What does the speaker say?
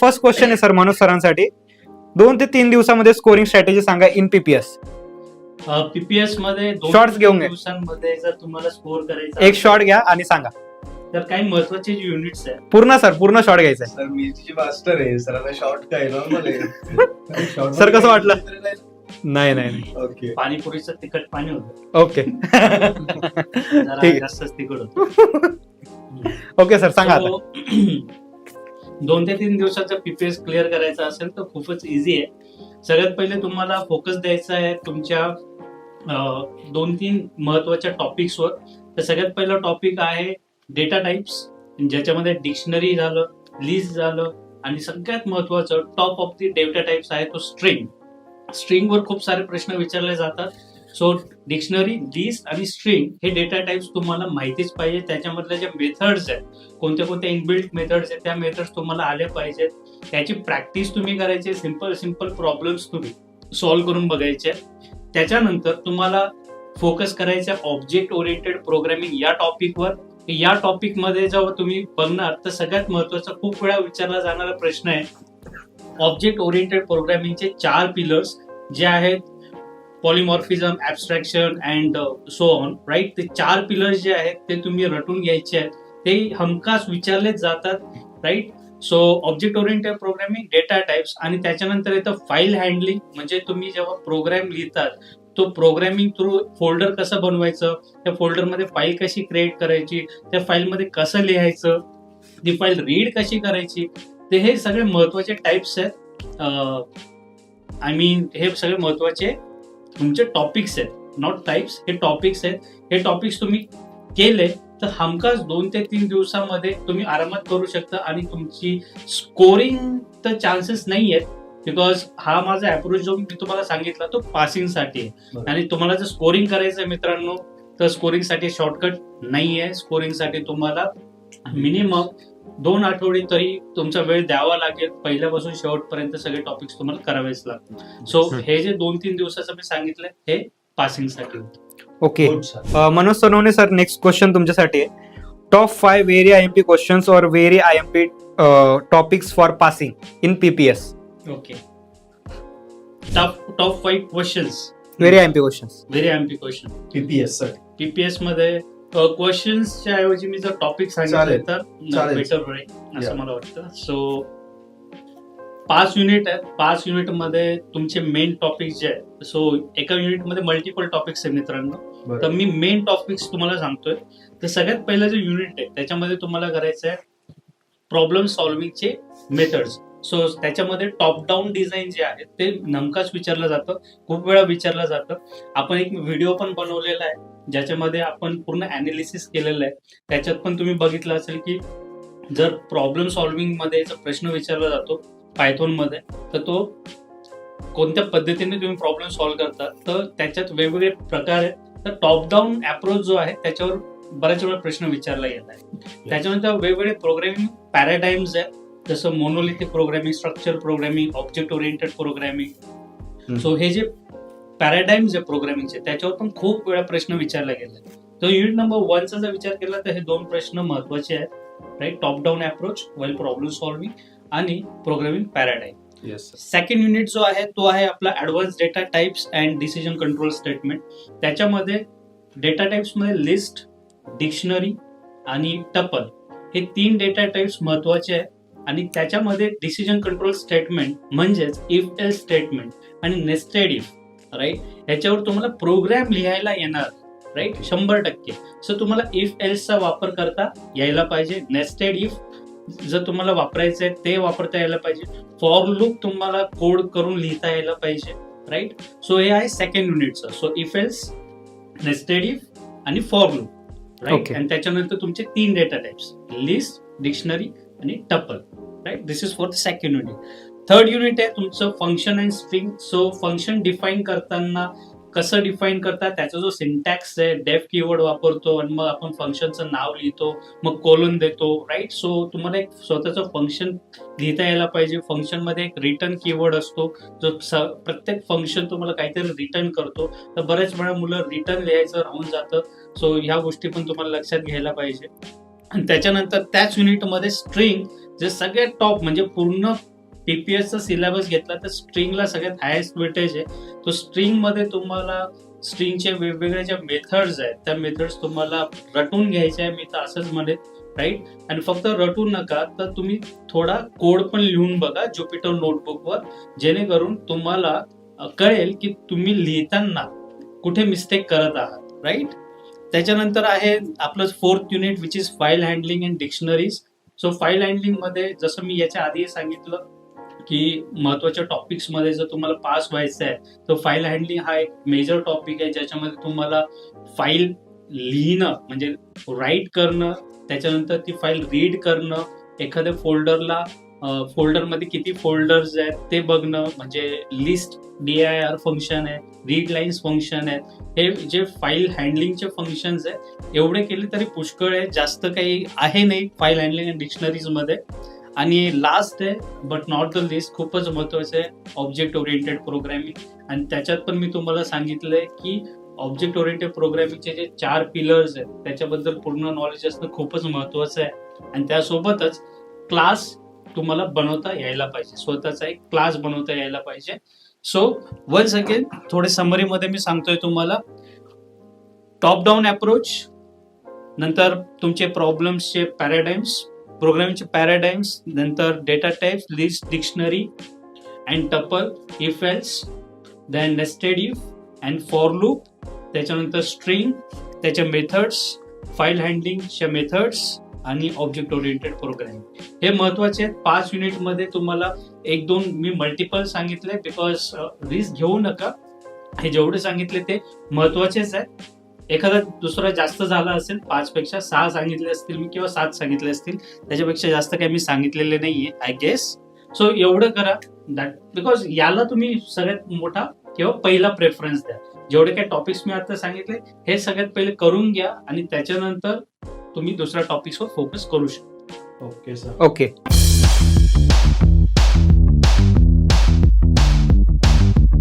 First question आहे sir Manoj सरांसाठी. 2 ते 3 दिवसामध्ये स्कोरिंग स्ट्रॅटेजी सांगा इन पीपीएस. पीपीएस मध्ये Shots घेऊन घ्या. दिवसांमध्ये जर तुम्हाला स्कोर करायचा एक शॉट घ्या आणि सांगा. तर काही महत्वाचे युनिट्स आहेत. पूर्ण शॉट घ्यायचा आहे. सर मी तिची मास्टर आहे, सरांना शॉर्ट काय नॉर्मल आहे. सर कसं वाटलं? नाही. ओके. पाणीपुरीचं तिखट पाणी होतं, ओके. जरा ठीक आहे. जास्तच तिखट होतं. ओके सर सांगा आता. 2 ते 3 दिवसाचा पीपीएस क्लिअर करायचा असेल तर खूपच इझी आहे. सगळ्यात पहिले तुम्हाला फोकस द्यायचा आहे तुमच्या 2-3 महत्वाच्या टॉपिक्सवर. तर सगळ्यात पहिला टॉपिक आहे डेटा टाइप्स, ज्याच्यामध्ये डिक्शनरी झालं, लिस्ट झालं, आणि सगळ्यात महत्वाचं top of the data types आहे तो स्ट्रिंग. स्ट्रिंगवर खूप सारे प्रश्न विचारले जातात. सो डिक्शनरी, लिस्ट आणि स्ट्रिंग हे डेटा टाइप्स तुम्हाला माहितीच पाहिजे. त्याच्यामधल्या ज्या मेथड्स आहेत, कोणत्या कोणत्या इनबिल्ट मेथड्स आहेत, त्या मेथड्स तुम्हाला आल्या पाहिजेत. त्याची प्रॅक्टिस तुम्ही करायची. सिंपल प्रॉब्लेम्स तुम्ही सॉल्व्ह करून बघायचे. त्याच्यानंतर तुम्हाला फोकस करायचा ऑब्जेक्ट ओरिएंटेड प्रोग्रामिंग या टॉपिकवर. या टॉपिकमध्ये जेव्हा तुम्ही बघणार तर सगळ्यात महत्वाचा खूप वेळा विचारला जाणारा प्रश्न आहे ऑब्जेक्ट ओरिएंटेड प्रोग्रामिंगचे 4 पिलर्स जे आहेत polymorphism, abstraction and so on, right. ते 4 पिलर्स जे आहेत ते तुम्ही रटून घ्यायचे आहेत. ते हमखास विचारलेच जातात, right. So object oriented programming, data types, आणि त्याच्यानंतर येतं फाईल हँडलिंग. म्हणजे तुम्ही जेव्हा प्रोग्राम लिहितात तो प्रोग्रामिंग थ्रू फोल्डर कसं बनवायचं, त्या फोल्डरमध्ये फाईल कशी क्रिएट करायची, त्या फाईलमध्ये कसं लिहायचं, ती फाईल रीड कशी करायची. ते हे सगळे महत्वाचे टाइप्स आहेत. हे सगळे महत्वाचे तुमचे टॉपिक्स आहेत, नॉट टाइप्स. हे टॉपिक्स आहेत. हे टॉपिक्स तुम्ही केले तर हमखास 2 ते 3 दिवसामध्ये तुम्ही आरामात करू शकता. आणि तुमची स्कोरिंग तर चान्सेस नाही आहेत, बिकॉज हा माझा अप्रोच जो मी तुम्हाला सांगितला तो पासिंगसाठी आहे. आणि तुम्हाला जर स्कोरिंग करायचं आहे मित्रांनो, तर स्कोरिंगसाठी शॉर्टकट नाही आहे. स्कोरिंगसाठी तुम्हाला मिनिमम 2 आठवडे तरी तुमचा वेळ द्यावा लागेल. पहिल्यापासून शेवटपर्यंत सगळे टॉपिक्स तुम्हाला करावेच लागतील. सो हे जे 2-3 दिवसाचं मी सांगितलंय हे पासिंगसाठी. Okay. Manoj Sonawane sir, next question तुमच्यासाठी आहे. टॉप 5 व्हेरी आयएमपी क्वेश्चन्स और very IMP topics for passing in PPS. Okay. Top 5 questions, very IMP questions. Very IMP question PPS sir. PPS मध्ये क्वेश्चन्सच्या ऐवजी मी जर टॉपिक सांगितले तर चालेल. बेटर होईल असं मला वाटतं. सो 5 युनिट आहेत. 5 युनिट मध्ये तुमचे मेन टॉपिक्स जे आहेत, सो एका युनिट मध्ये मल्टिपल टॉपिक्स आहेत मित्रांनो. तर मी मेन टॉपिक्स तुम्हाला सांगतोय. तर सगळ्यात पहिलं जे युनिट आहे त्याच्यामध्ये तुम्हाला करायचं आहे प्रॉब्लेम सॉल्व्हिंगचे मेथड्स. सो त्याच्यामध्ये टॉप डाऊन डिझाईन जे आहे ते नेमकाच विचारलं जातं, खूप वेळा विचारलं जातं. आपण एक व्हिडिओ पण बनवलेला आहे ज्याच्यामध्ये आपण पूर्ण अनालिसिस केलेलं आहे. त्याच्यात पण तुम्ही बघितलं असेल की जर प्रॉब्लेम सॉल्व्हिंग मध्ये प्रश्न विचारला जातो पायथॉन मध्ये, तर तो कोणत्या पद्धतीने तुम्ही प्रॉब्लेम सॉल्व्ह करता, तर त्याच्यात वेगवेगळे प्रकार आहेत. तर टॉप डाऊन अप्रोच जो आहे त्याच्यावर बऱ्याच वेळा प्रश्न विचारला येत आहे. त्याच्यानंतर वेगवेगळे प्रोग्रामिंग पॅराडाईम्स आहेत, जसं monolithic programming, structure programming, object oriented programming. So हे जे पॅराडाईम्स आहे प्रोग्रामिंगचे त्याच्यावर पण खूप वेळा प्रश्न विचारला गेला. तर युनिट नंबर 1चा जर विचार केला तर हे 2 प्रश्न महत्वाचे आहेत, right. Top down approach while problem solving आणि प्रोग्रामिंग पॅराडाईम. सेकंड युनिट जो आहे तो आहे आपला advance data types and decision control statement. त्याच्यामध्ये डेटा टाइप्स मध्ये लिस्ट, डिक्शनरी आणि टपल हे 3 डेटा टाइप्स महत्वाचे आहेत. आणि त्याच्यामध्ये डिसिजन कंट्रोल स्टेटमेंट म्हणजेच इफ एल्स स्टेटमेंट आणि नेस्टेड इफ, राईट. ह्याच्यावर तुम्हाला प्रोग्राम लिहायला येणार, राईट, 100%. सो तुम्हाला इफ एल्सचा वापर करता यायला पाहिजे. नेस्टेड इफ जर तुम्हाला वापरायचं आहे ते वापरता यायला पाहिजे. फॉर लूप तुम्हाला कोड करून लिहिता यायला पाहिजे, राईट. सो हे आहे सेकंड युनिटचं. So if else, nested if आणि फॉर लूप, राईट. आणि त्याच्यानंतर तुमचे 3 डेटा टाइप्स, लिस्ट, डिक्शनरी आणि tuple, right. This is for the second unit. Third unit आहे तुमचं function and string. So function define करताना कसं डिफाईन करतात त्याचा जो सिंटॅक्स आहे, डेफ कीवर्ड वापरतो आणि मग आपण फंक्शनचं नाव लिहितो, मग कोलन देतो, राईट. सो तुम्हाला एक स्वतःचं फंक्शन लिहिता यायला पाहिजे. फंक्शन मध्ये एक रिटर्न कीवर्ड असतो जो प्रत्येक फंक्शन तुम्हाला काहीतरी रिटर्न करतो. तर बऱ्याच वेळा मुलं रिटर्न लिहायचं राहून जातं. सो ह्या गोष्टी पण तुम्हाला लक्षात घ्यायला पाहिजे. आणि त्याच्यानंतर त्याच युनिटमध्ये स्ट्रिंग जे सगळ्यात टॉप म्हणजे पूर्ण पीपीएसचा सिलेबस घेतला तर स्ट्रिंगला सगळ्यात हायेस्ट वेटेज आहे. तो स्ट्रिंग मध्ये तुम्हाला स्ट्रिंगचे वेगवेगळे ज्या मेथड्स आहेत त्या मेथड्स तुम्हाला रटून घ्यायच्या आहे, मी तर असंच म्हणेन, राईट. आणि फक्त रटून नका, तर तुम्ही थोडा कोड पण लिहून बघा ज्युपिटर नोटबुकवर, जेणेकरून तुम्हाला कळेल की तुम्ही लिहिताना कुठे मिस्टेक करत आहात, राईट. त्याच्यानंतर आहे आपलं 4th unit which is file handling and dictionaries. So file handling मध्ये जसं मी याच्या आधी सांगितलं की महत्वाच्या टॉपिक्स मध्ये जर तुम्हाला पास व्हायचं आहे तर फाईल हँडलिंग हा एक मेजर टॉपिक आहे, ज्याच्यामध्ये तुम्हाला फाईल लिहिणं म्हणजे राईट करणं, त्याच्यानंतर ती फाईल रीड करणं, एखाद्या फोल्डरमध्ये किती फोल्डर्स आहेत ते बघणं, म्हणजे लिस्ट DIR फंक्शन आहे, रीड लाईन्स फंक्शन आहे, हे जे फाईल हँडलिंगचे फंक्शन्स आहेत एवढे केले तरी पुष्कळ आहे, जास्त काही आहे नाही फाईल हँडलिंग अँड डिक्शनरीज मध्ये. आणि लास्ट आहे बट नॉट द लिस्ट, खूपच महत्वाचं आहे ऑब्जेक्ट ओरिएंटेड प्रोग्रामिंग. आणि त्याच्यात पण मी तुम्हाला सांगितलंय की ऑब्जेक्ट ओरिएंटेड प्रोग्रामिंगचे जे 4 पिलर्स आहेत त्याच्याबद्दल पूर्ण नॉलेज असणं खूपच महत्वाचं आहे. आणि त्यासोबतच क्लास तुम्हाला बनवता यायला पाहिजे, स्वतःचा एक क्लास बनवता यायला पाहिजे. सो वन्स अगेन थोडे समरीमध्ये मी सांगतोय तुम्हाला, टॉप डाऊन अप्रोच, नंतर तुमचे प्रॉब्लेम्सचे पॅराडाइम्स, प्रोग्रामिंगचे पॅराडाइम्स, नंतर data types, list, dictionary and tuple, if else, then nested if and for loop, त्याच्यानंतर स्ट्रिंग, त्याच्या मेथड्स, फाईल हँडलिंगच्या मेथड्स आणि ऑब्जेक्ट ओरिएंटेड प्रोग्रामिंग, हे महत्वाचे आहेत. 5 युनिटमध्ये तुम्हाला 1-2 मी मल्टिपल सांगितले, बिकॉज रिस्क घेऊ नका, हे जेवढे सांगितले ते महत्वाचेच आहेत. एखादा दुसरा जास्त झाला असेल, 5 पेक्षा 6 सांगितले असतील मी किंवा 7 सांगितले असतील, त्याच्यापेक्षा जास्त काही मी सांगितलेले नाहीये आय गेस. सो एवढं करा दॅट, बिकॉज याला तुम्ही सगळ्यात मोठा किंवा पहिला प्रेफरन्स द्या. जेवढे काही टॉपिक्स मी आता सांगितले हे सगळ्यात पहिले करून घ्या आणि त्याच्यानंतर तुम्ही दुसऱ्या टॉपिक्सवर फोकस करू शकता. Okay sir. ओके.